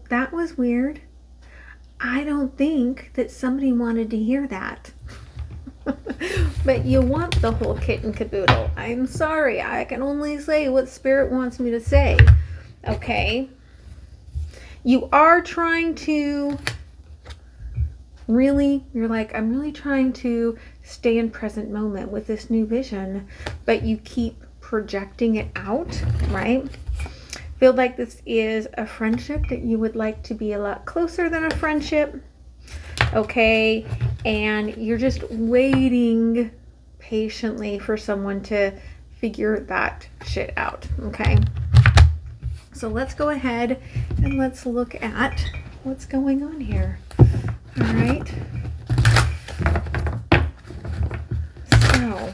that was weird. I don't think that somebody wanted to hear that. But you want the whole kit and caboodle. I'm sorry. I can only say what Spirit wants me to say. Okay? You are trying to you're like, I'm really trying to stay in present moment with this new vision, but you keep projecting it out, right? Feel like this is a friendship that you would like to be a lot closer than a friendship. Okay, and you're just waiting patiently for someone to figure that shit out. Okay, so let's go ahead and let's look at what's going on here. All right, so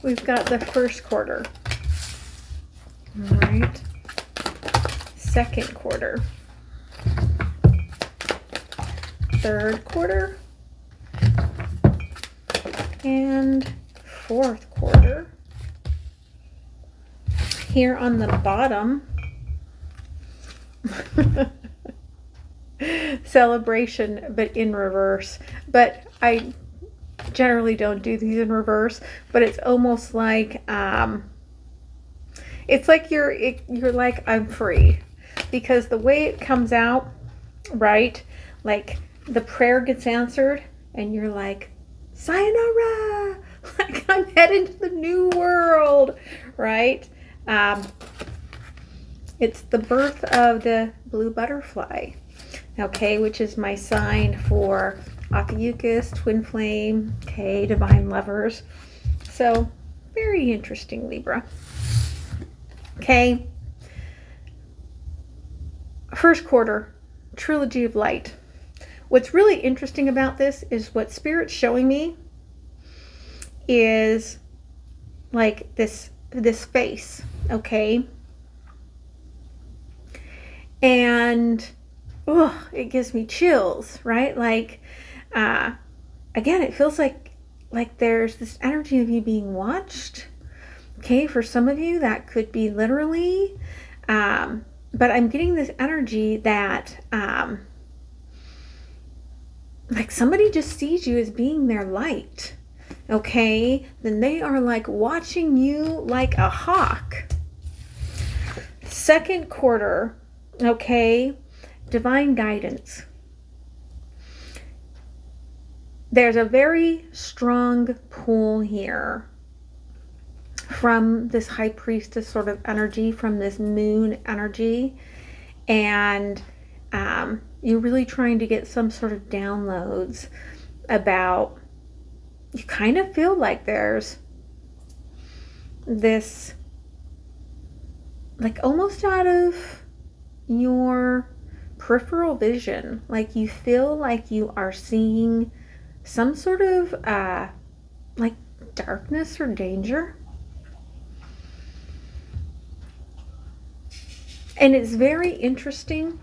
we've got the first quarter. All right. Second quarter, third quarter, and fourth quarter. Here on the bottom, celebration, but in reverse. But I generally don't do these in reverse, but it's almost like, it's like you're like, I'm free. Because the way it comes out, right, like the prayer gets answered and you're like, sayonara, like I'm headed to the new world, right? It's the birth of the blue butterfly, okay, which is my sign for Ophiuchus, twin flame, okay, divine lovers. So very interesting, Libra. Okay. First quarter, trilogy of light. What's really interesting about this is what Spirit's showing me is like this face, okay? And it gives me chills, right? Like, again, it feels like there's this energy of you being watched. Okay, for some of you that could be literally, but I'm getting this energy that like somebody just sees you as being their light, okay? Then they are like watching you like a hawk. Second quarter, okay, divine guidance. There's a very strong pull here from this high priestess sort of energy, from this moon energy, and you're really trying to get some sort of downloads about, you kind of feel like there's this, like almost out of your peripheral vision, like you feel like you are seeing some sort of like darkness or danger. And it's very interesting.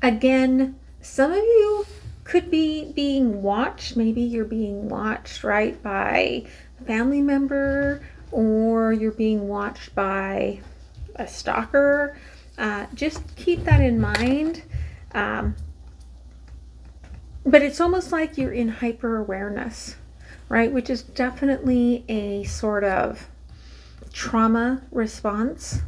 Again, some of you could be being watched. Maybe you're being watched, right, by a family member, or you're being watched by a stalker. Just keep that in mind. But it's almost like you're in hyper awareness, right? Which is definitely a sort of trauma response.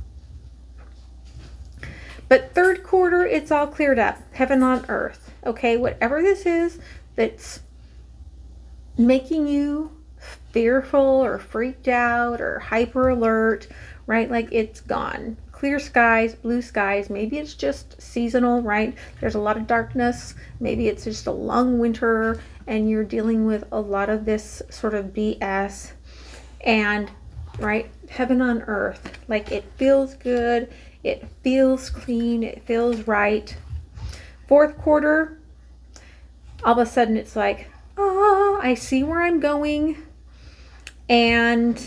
But third quarter, it's all cleared up. Heaven on earth. Okay, whatever this is that's making you fearful or freaked out or hyper alert, right? Like it's gone. Clear skies, blue skies. Maybe it's just seasonal, right? There's a lot of darkness. Maybe it's just a long winter and you're dealing with a lot of this sort of BS. And, right, heaven on earth. Like it feels good. It feels clean. It feels right. Fourth quarter, all of a sudden it's like, oh, I see where I'm going. And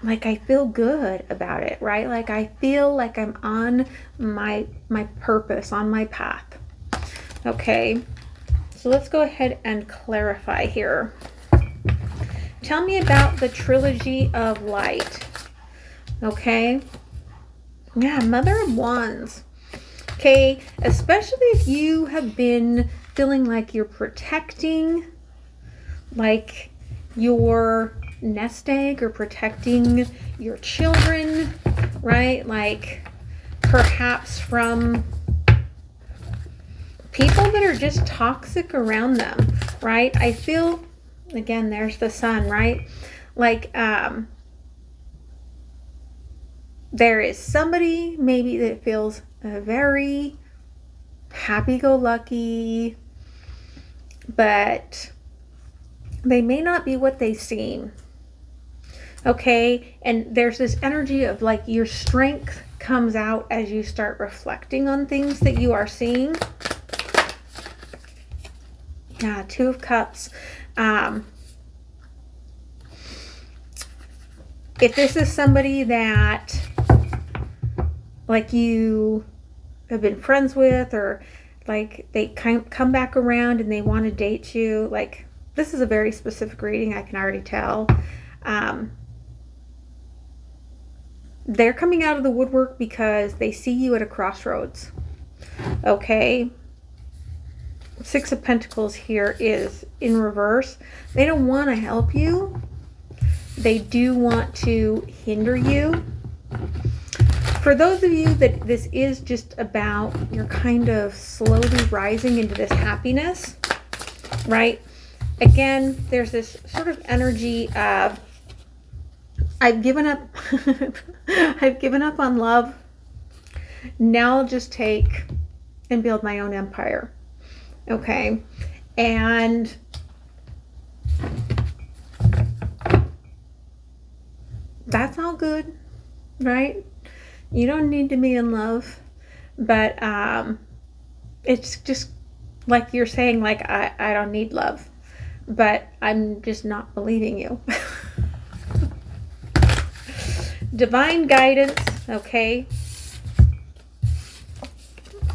like I feel good about it, right? Like I feel like I'm on my purpose, on my path. Okay, so let's go ahead and clarify here. tell me about the trilogy of light. Okay. Yeah, Mother of Wands. Okay, especially if you have been feeling like you're protecting, like your nest egg, or protecting your children, right? Like perhaps from people that are just toxic around them, right? I feel, again, there's the sun, right? Like there is somebody maybe that feels very happy-go-lucky, but they may not be what they seem. Okay, and there's this energy of like your strength comes out as you start reflecting on things that you are seeing. Yeah, Two of Cups. If this is somebody that like you have been friends with, or like they come back around and they want to date you, like this is a very specific reading, I can already tell. They're coming out of the woodwork because they see you at a crossroads. Okay. Six of Pentacles here is in reverse. They don't want to help you. They do want to hinder you. For those of you that this is just about, you're kind of slowly rising into this happiness, right? Again, there's this sort of energy of, I've given up. I've given up on love. Now I'll just take and build my own empire. Okay. And that's all good, right? You don't need to be in love, but it's just like you're saying, like, I don't need love, but I'm just not believing you. Divine guidance, okay.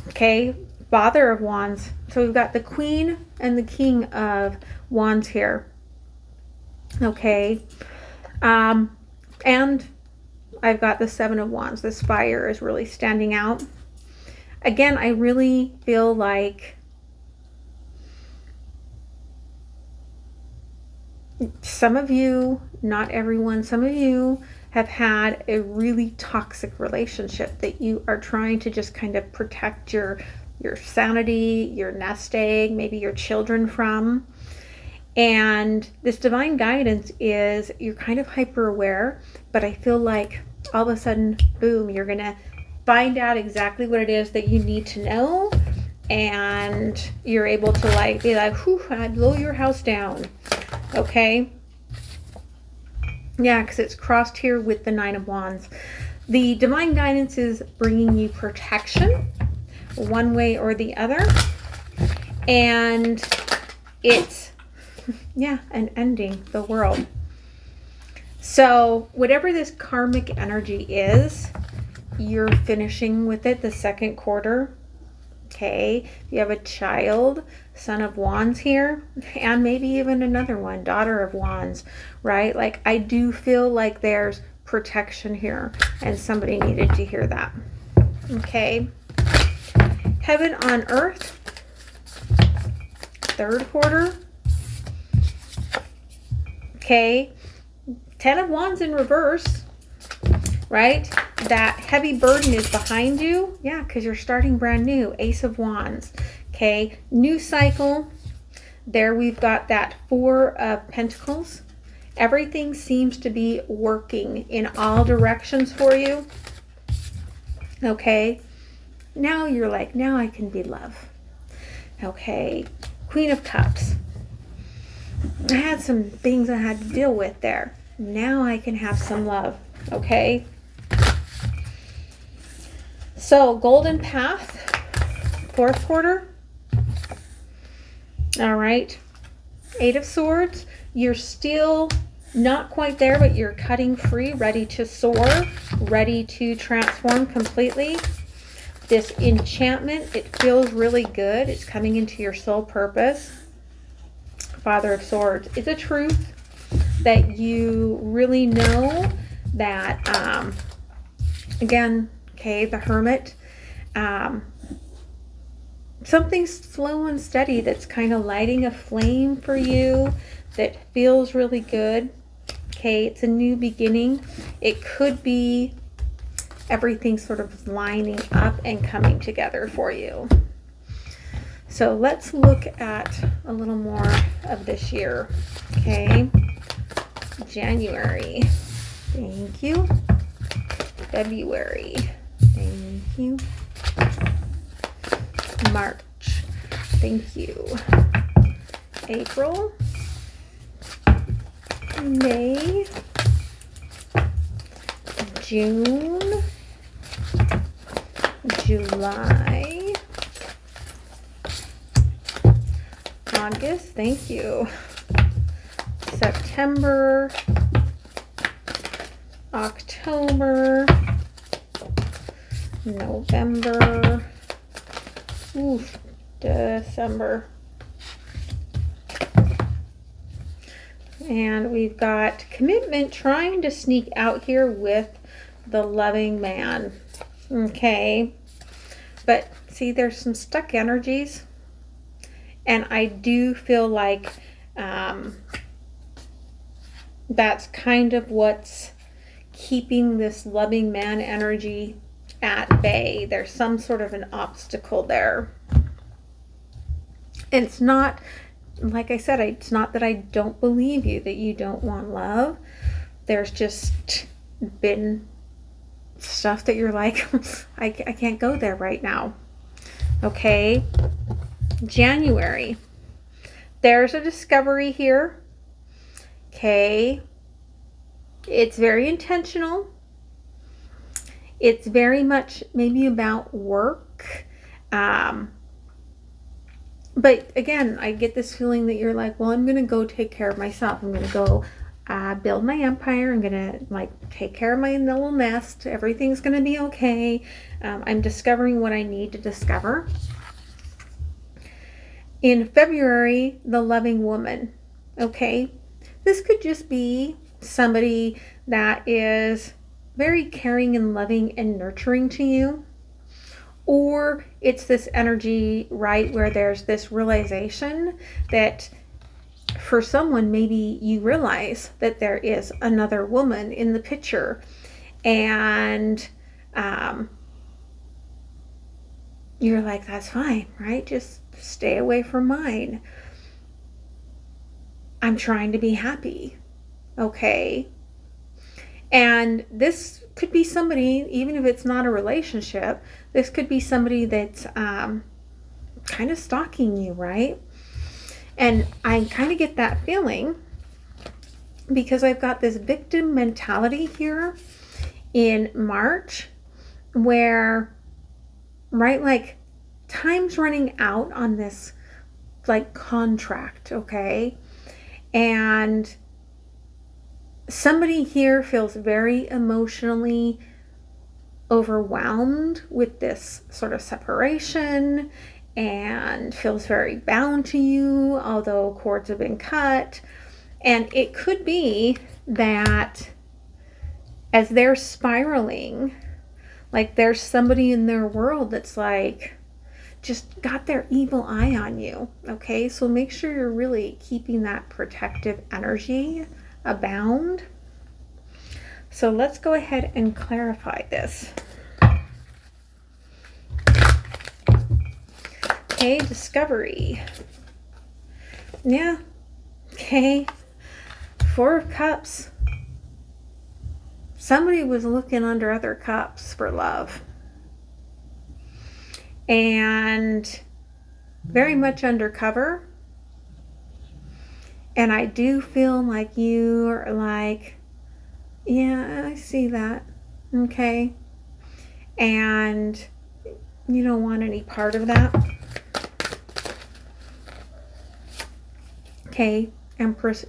Okay, Father of Wands. So we've got the Queen and the King of Wands here. Okay. And I've got the Seven of Wands. This fire is really standing out. Again, I really feel like some of you, not everyone, some of you have had a really toxic relationship that you are trying to just kind of protect your sanity, your nest egg, maybe your children from. And this divine guidance is you're kind of hyper aware, but I feel like all of a sudden, boom, you're going to find out exactly what it is that you need to know. And you're able to like be like, whew, I blow your house down. Okay. Yeah, because it's crossed here with the Nine of Wands. The divine guidance is bringing you protection one way or the other. And it's, yeah, an ending the world. So whatever this karmic energy is, you're finishing with it the second quarter. Okay, if you have a child, Son of Wands here, and maybe even another one, Daughter of Wands, right? Like I do feel like there's protection here, and somebody needed to hear that. Okay, Heaven on Earth, third quarter. Okay, Ten of Wands in reverse, right? That heavy burden is behind you. Yeah, because you're starting brand new. Ace of Wands. Okay, new cycle. There we've got that Four of Pentacles. Everything seems to be working in all directions for you. Okay, now you're like, now I can be love. Okay, Queen of Cups. I had some things I had to deal with there. Now I can have some love. Okay. So Golden Path, fourth quarter. All right. Eight of Swords. You're still not quite there, but you're cutting free, ready to soar, ready to transform completely. This enchantment, it feels really good. It's coming into your soul purpose. Father of Swords. It's a truth. that you really know that, again, okay, the Hermit, something slow and steady that's kind of lighting a flame for you that feels really good. Okay, it's a new beginning. It could be everything sort of lining up and coming together for you. So let's look at a little more of this year. Okay, January, thank you. February, thank you. March, thank you. April, May, June, July, August, thank you. September, October, November, December. And we've got commitment trying to sneak out here with the loving man. Okay. But see, there's some stuck energies. And I do feel like that's kind of what's keeping this loving man energy at bay. There's some sort of an obstacle there. And it's not, like I said, it's not that I don't believe you, that you don't want love. There's just been stuff that you're like, I can't go there right now. Okay. January. There's a discovery here. Okay. It's very intentional. It's very much maybe about work. But again, I get this feeling that you're like, well, I'm going to go take care of myself. I'm going to go build my empire. I'm going to like take care of my little nest. Everything's going to be okay. I'm discovering what I need to discover. In February, the loving woman. Okay. This could just be somebody that is very caring and loving and nurturing to you. Or it's this energy, right, where there's this realization that for someone, maybe you realize that there is another woman in the picture. And you're like, that's fine, right? Just stay away from mine. I'm trying to be happy. Okay. And this could be somebody, even if it's not a relationship, this could be somebody that's kind of stalking you, right? And I kind of get that feeling because I've got this victim mentality here in March where, right, like time's running out on this like contract, okay? And somebody here feels very emotionally overwhelmed with this sort of separation and feels very bound to you, although cords have been cut. And it could be that as they're spiraling, like there's somebody in their world that's like just got their evil eye on you. Okay, so make sure you're really keeping that protective energy abound. So let's go ahead and clarify this. Okay, discovery. Yeah. Okay. 4 of Cups. Somebody was looking under other cups for love. And very much undercover. And I do feel like you are like, yeah, I see that. Okay. And you don't want any part of that. Okay. Empress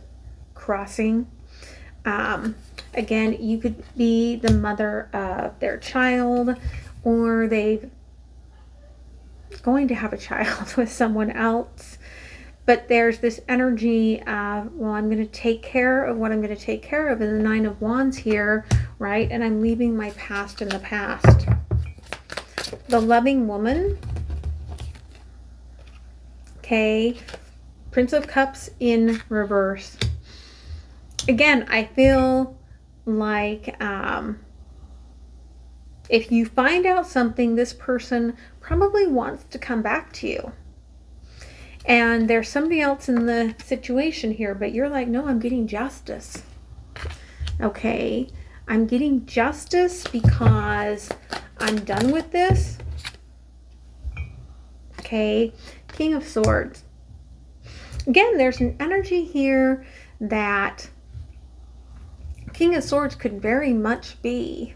crossing. Again, you could be the mother of their child, or they're going to have a child with someone else. But there's this energy of, well, I'm going to take care of what I'm going to take care of in the Nine of Wands here, right? And I'm leaving my past in the past. The loving woman. Okay. Prince of Cups in reverse. Again, I feel like if you find out something, this person probably wants to come back to you. And there's somebody else in the situation here, but you're like, no, I'm getting justice. Okay, I'm getting justice because I'm done with this. Okay, King of Swords. Again, there's an energy here that King of Swords could very much be,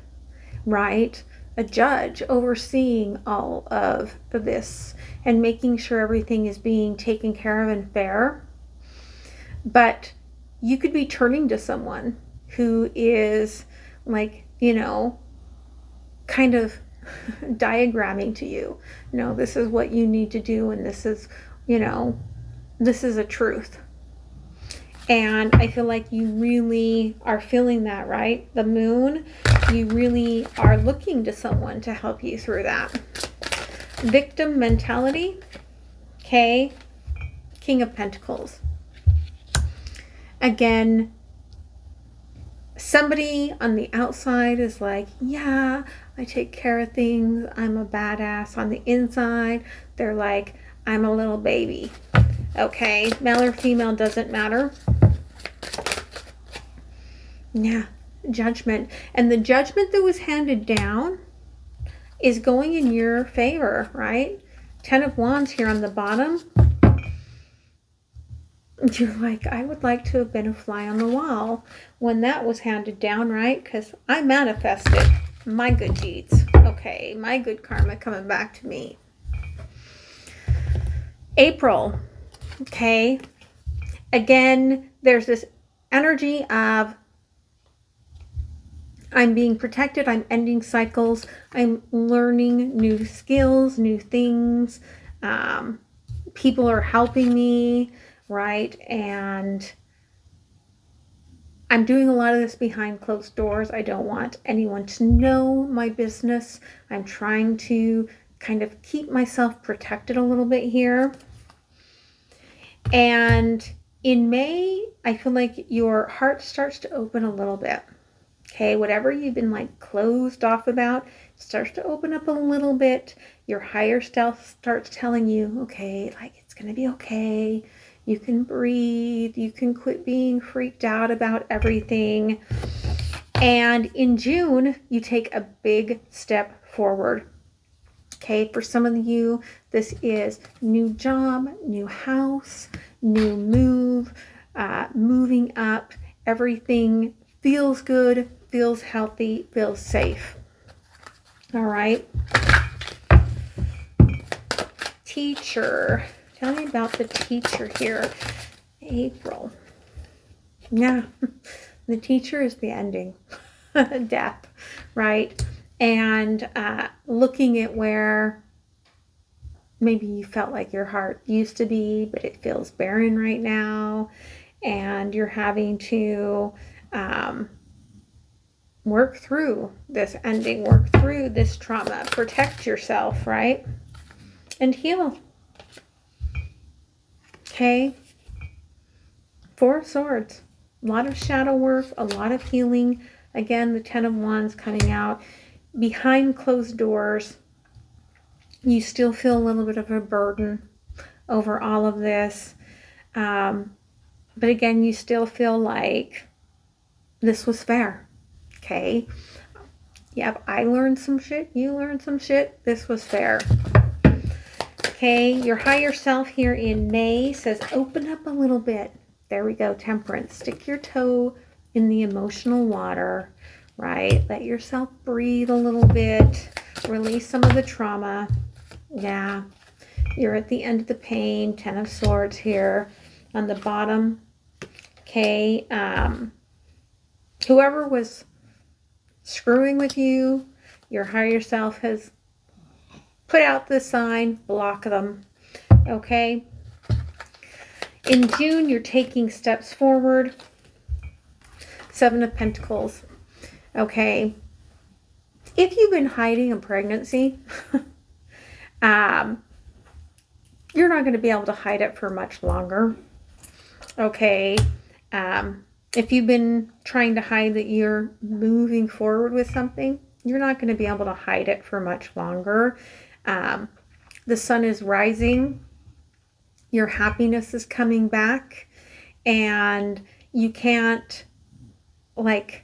right, a judge overseeing all of this and making sure everything is being taken care of and fair. But you could be turning to someone who is like, you know, kind of diagramming to you, no, this is what you need to do, and this is, you know, this is a truth. And I feel like you really are feeling that, right? The moon, you really are looking to someone to help you through that. Victim mentality. Okay. King of Pentacles. Again, somebody on the outside is like, yeah, I take care of things. I'm a badass. On the inside, they're like, I'm a little baby. Okay. Male or female doesn't matter. Yeah. Judgment. And the judgment that was handed down is going in your favor, right? 10 of Wands here on the bottom. You're like, I would like to have been a fly on the wall when that was handed down, right? Because I manifested my good deeds. Okay, my good karma coming back to me. April. Okay. Again, there's this energy of I'm being protected. I'm ending cycles. I'm learning new skills, new things. People are helping me, right? And I'm doing a lot of this behind closed doors. I don't want anyone to know my business. I'm trying to kind of keep myself protected a little bit here. And in May, I feel like your heart starts to open a little bit. Okay, whatever you've been like closed off about starts to open up a little bit. Your higher self starts telling you, okay, like it's going to be okay. You can breathe. You can quit being freaked out about everything. And in June, you take a big step forward. Okay, for some of you, this is new job, new house, new move, moving up. Everything feels good, feels healthy, feels safe. All right. Teacher. Tell me about the teacher here. April. Yeah. The teacher is the ending. Death. Right? And looking at where maybe you felt like your heart used to be, but it feels barren right now. And you're having to work through this ending, work through this trauma, protect yourself, right? And heal. Okay. 4 of Swords. A lot of shadow work, a lot of healing. Again, the 10 of Wands coming out. Behind closed doors, you still feel a little bit of a burden over all of this. But again, you still feel like this was fair. Okay. Yep, I learned some shit. You learned some shit. This was fair. Okay. Your higher self here in May says, open up a little bit. There we go. Temperance. Stick your toe in the emotional water, right? Let yourself breathe a little bit. Release some of the trauma. Yeah. You're at the end of the pain. 10 of Swords here on the bottom. Okay. Whoever was screwing with you, your higher self has put out the sign, block them. Okay. In June, you're taking steps forward. 7 of Pentacles. Okay. If you've been hiding a pregnancy, you're not going to be able to hide it for much longer. Okay. If you've been trying to hide that you're moving forward with something, you're not going to be able to hide it for much longer. The sun is rising. Your happiness is coming back. And you can't, like,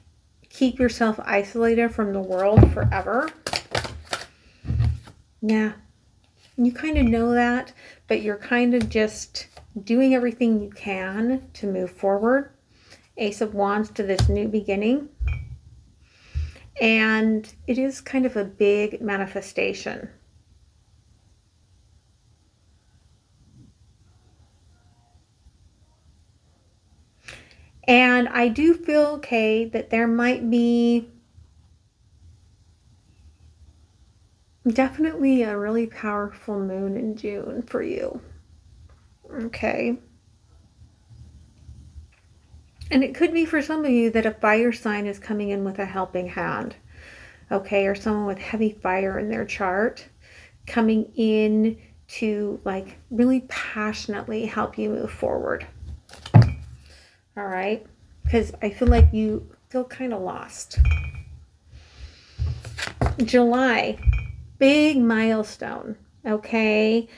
keep yourself isolated from the world forever. Yeah. You kind of know that, but you're kind of just doing everything you can to move forward. Ace of Wands to this new beginning. And it is kind of a big manifestation. And I do feel, okay, that there might be definitely a really powerful moon in June for you. Okay. And it could be for some of you that a fire sign is coming in with a helping hand. Okay, or someone with heavy fire in their chart coming in to, like, really passionately help you move forward. All right, because I feel like you feel kind of lost. July, big milestone. Okay,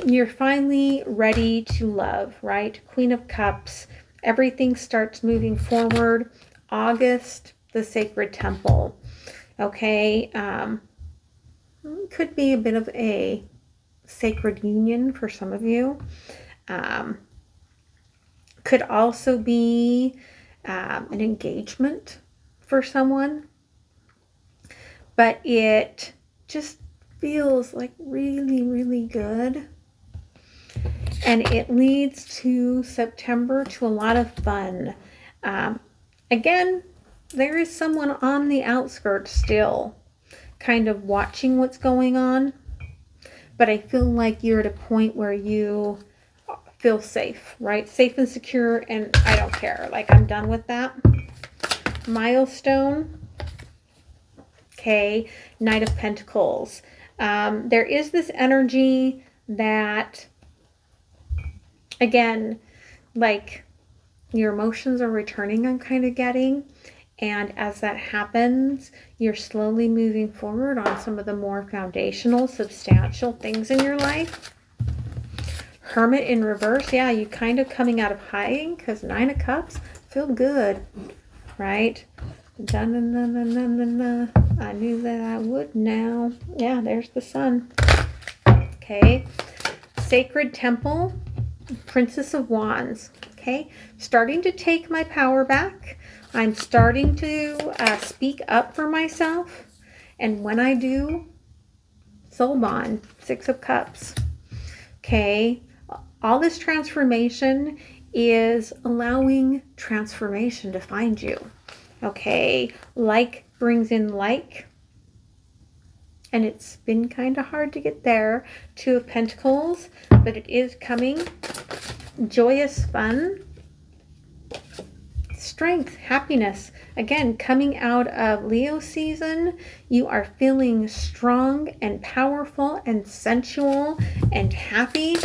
you're finally ready to love, right? Queen of Cups, everything starts moving forward. August, the sacred temple. Okay, could be a bit of a sacred union for some of you. Could also be an engagement for someone. But it just feels like really, really good. And it leads to September to a lot of fun. Again, there is someone on the outskirts still kind of watching what's going on. But I feel like you're at a point where you feel safe, right? Safe and secure, and I don't care. Like, I'm done with that. Milestone. Okay, Knight of Pentacles. There is this energy that, again, like, your emotions are returning, I'm kind of getting. And as that happens, you're slowly moving forward on some of the more foundational, substantial things in your life. Hermit in reverse. Yeah, you kind of coming out of hiding, because 9 of Cups, feel good, right? I knew that I would now. Yeah, there's the sun. Okay. Sacred Temple, Princess of Wands. Okay. Starting to take my power back. I'm starting to speak up for myself. And when I do, soul bond, 6 of Cups. Okay. All this transformation is allowing transformation to find you. Okay, like brings in like, and it's been kind of hard to get there. 2 of Pentacles, but it is coming. Joyous fun. Strength, happiness. Again, coming out of Leo season, you are feeling strong and powerful and sensual and happy.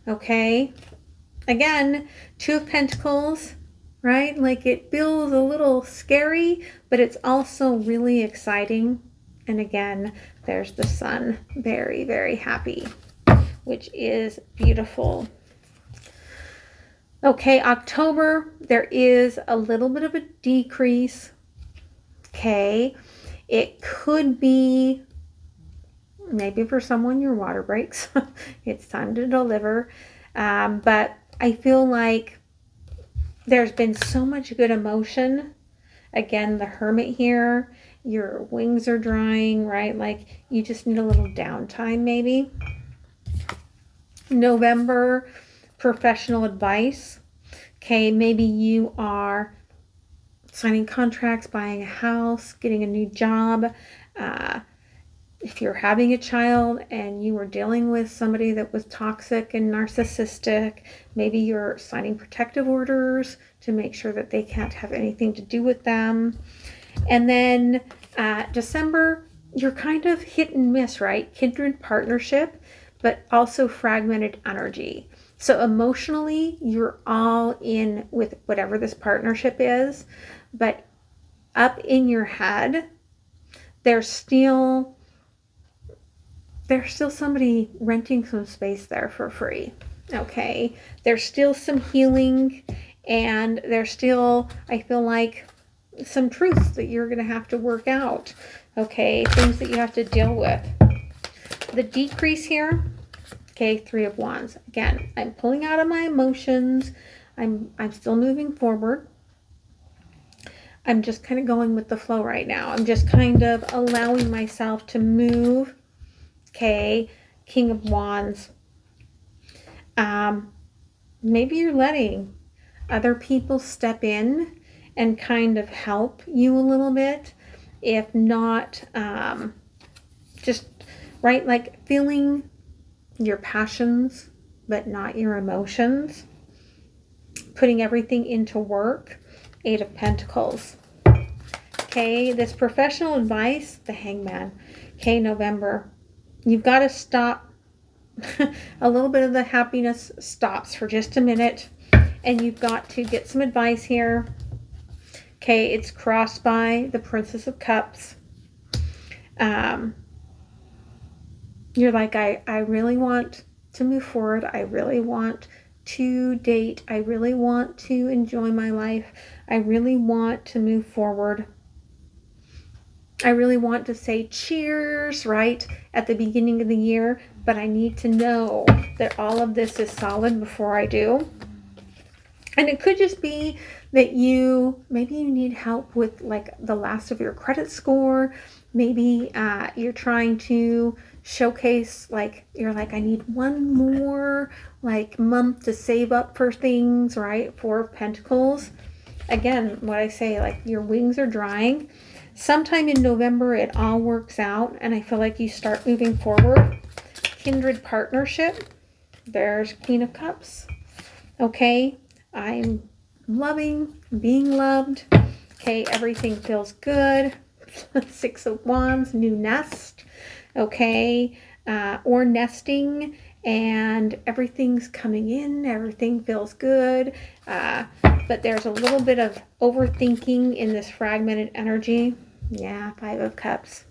Okay, again, 2 of Pentacles. Right? Like, it feels a little scary, but it's also really exciting. And again, there's the sun. Very, very happy, which is beautiful. Okay, October, there is a little bit of a decrease. Okay, it could be maybe for someone your water breaks. It's time to deliver. But I feel like there's been so much good emotion. Again, the Hermit here, your wings are drying, right? Like, you just need a little downtime maybe. November, professional advice. Okay, maybe you are signing contracts, buying a house, getting a new job. if you're having a child and you were dealing with somebody that was toxic and narcissistic, maybe you're signing protective orders to make sure that they can't have anything to do with them. And then December, you're kind of hit and miss, right? Kindred partnership, but also fragmented energy. So emotionally, you're all in with whatever this partnership is, but up in your head, there's still somebody renting some space there for free. Okay, there's still some healing, and there's still, I feel like, some truths that you're going to have to work out. Okay, things that you have to deal with. The decrease here, okay, 3 of Wands. Again, I'm pulling out of my emotions. I'm still moving forward. I'm just kind of going with the flow right now. I'm just kind of allowing myself to move. Okay, King of Wands. Maybe you're letting other people step in and kind of help you a little bit. If not, just, right, like feeling your passions, but not your emotions. Putting everything into work. 8 of Pentacles. Okay, this professional advice, the Hangman. Okay, November. You've got to stop. A little bit of the happiness stops for just a minute. And you've got to get some advice here. Okay, it's crossed by the Princess of Cups. You're like, I really want to move forward. I really want to date. I really want to enjoy my life. I really want to move forward. I really want to say cheers, right, at the beginning of the year, but I need to know that all of this is solid before I do. And it could just be that maybe you need help with like the last of your credit score. Maybe you're trying to showcase, like, you're like, I need one more like month to save up for things, right? 4 of Pentacles. Again, what I say, like, your wings are drying. Sometime in November, it all works out, and I feel like you start moving forward. Kindred partnership. There's Queen of Cups. Okay, I'm loving, being loved. Okay, everything feels good. 6 of Wands, new nest. Okay, or nesting, and everything's coming in. Everything feels good. But there's a little bit of overthinking in this fragmented energy. Yeah, 5 of Cups.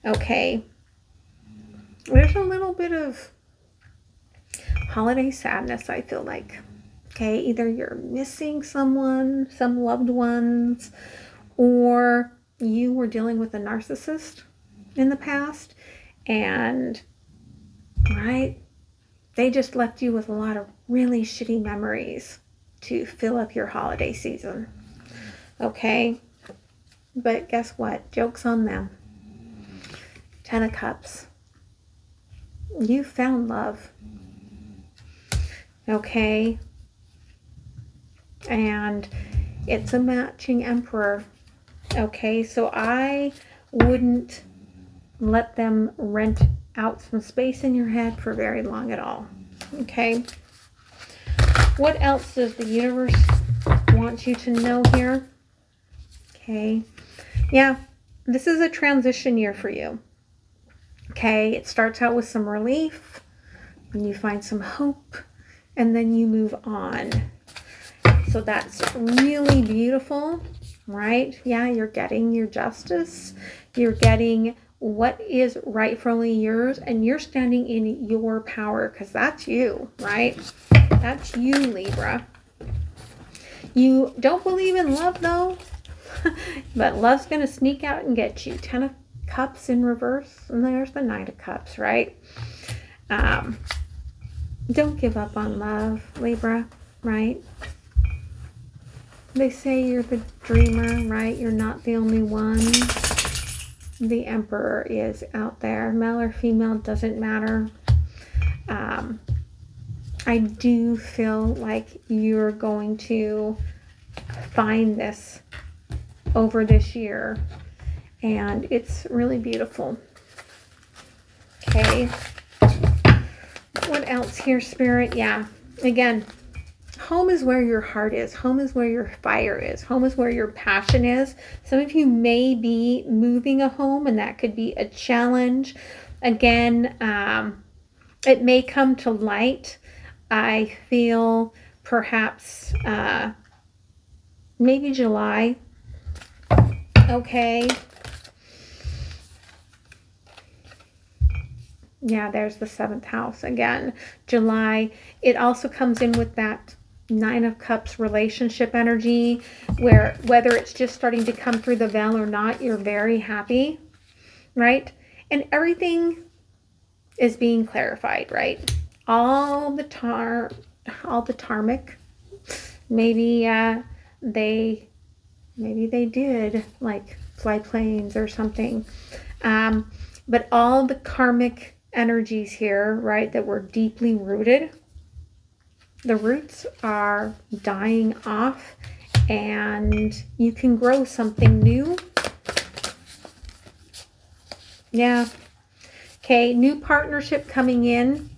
Okay. There's a little bit of holiday sadness, I feel like. Okay, either you're missing someone, some loved ones, or you were dealing with a narcissist in the past, and, right, they just left you with a lot of really shitty memories to fill up your holiday season. Okay, but guess what? Joke's on them. 10 of Cups. You found love. Okay, and it's a matching Emperor. Okay, so I wouldn't let them rent out some space in your head for very long at all. Okay, what else does the universe want you to know here? Okay, yeah, this is a transition year for you. Okay, it starts out with some relief, and you find some hope, and then you move on. So that's really beautiful, right? Yeah, you're getting your justice. You're getting what is rightfully yours, and you're standing in your power, because that's you, right? That's you, Libra. You don't believe in love, though, but love's going to sneak out and get you. 10 of Cups in reverse, and there's the 9 of Cups, right? Don't give up on love, Libra, right? They say you're the dreamer, right? You're not the only one. The Emperor is out there. Male or female, doesn't matter. I do feel like you're going to find this over this year, and it's really beautiful. Okay. What else here, Spirit? Yeah. Again, home is where your heart is. Home is where your fire is. Home is where your passion is. Some of you may be moving a home, and that could be a challenge. Again, it may come to light. I feel perhaps maybe July. Okay. Yeah, there's the 7th house again. July. It also comes in with that 9 of Cups relationship energy, where whether it's just starting to come through the veil or not, you're very happy, right? And everything is being clarified, right? All the tarmic, maybe they did like fly planes or something, but all the karmic energies here, right, that were deeply rooted, the roots are dying off, and you can grow something new. Yeah. Okay, new partnership coming in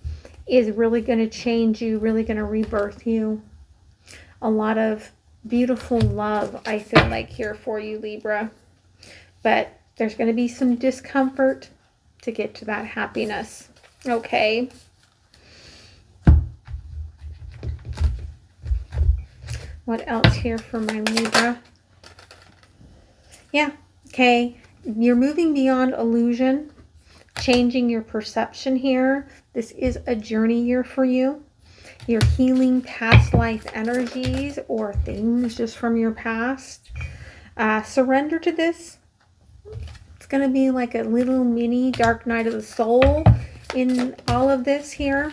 is really going to change you, really going to rebirth you. A lot of beautiful love, I feel like, here for you, Libra. But there's going to be some discomfort to get to that happiness. Okay. What else here for my Libra? Yeah. Okay. You're moving beyond illusion, changing your perception here. This is a journey year for you. You're healing past life energies or things just from your past. Surrender to this. It's going to be like a little mini dark night of the soul in all of this here.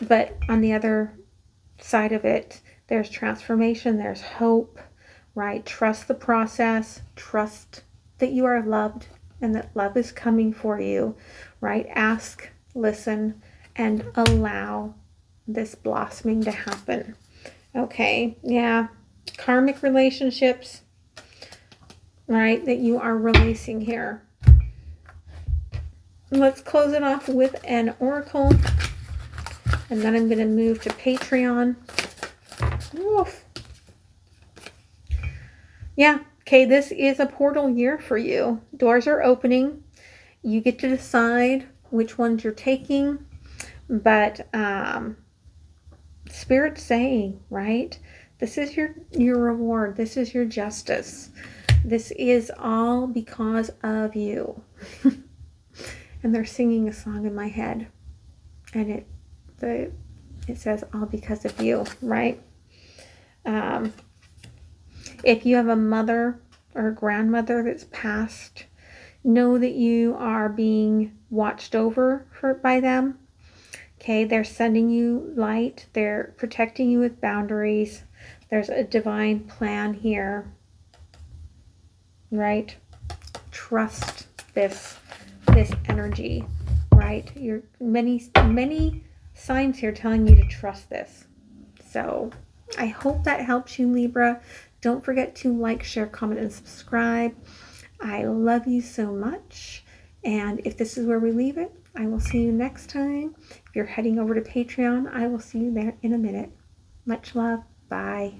But on the other side of it, there's transformation, there's hope, right? Trust the process. Trust that you are loved and that love is coming for you, right? Ask, listen, and allow this blossoming to happen. Okay, yeah. Karmic relationships, right, that you are releasing here. Let's close it off with an oracle, and then I'm going to move to Patreon. Oof. Yeah, okay, this is a portal year for you. Doors are opening. You get to decide which ones you're taking, but Spirit's saying, right, this is your reward. This is your justice. This is all because of you. And they're singing a song in my head, and it says all because of you, right? If you have a mother or a grandmother that's passed, know that you are being watched over by them. Okay, they're sending you light. They're protecting you with boundaries. There's a divine plan here, right? Trust this energy, right? You're many signs here telling you to trust this. So I hope that helps you, Libra. Don't forget to like, share, comment, and subscribe. I love you so much. And if this is where we leave it, I will see you next time. If you're heading over to Patreon, I will see you there in a minute. Much love. Bye.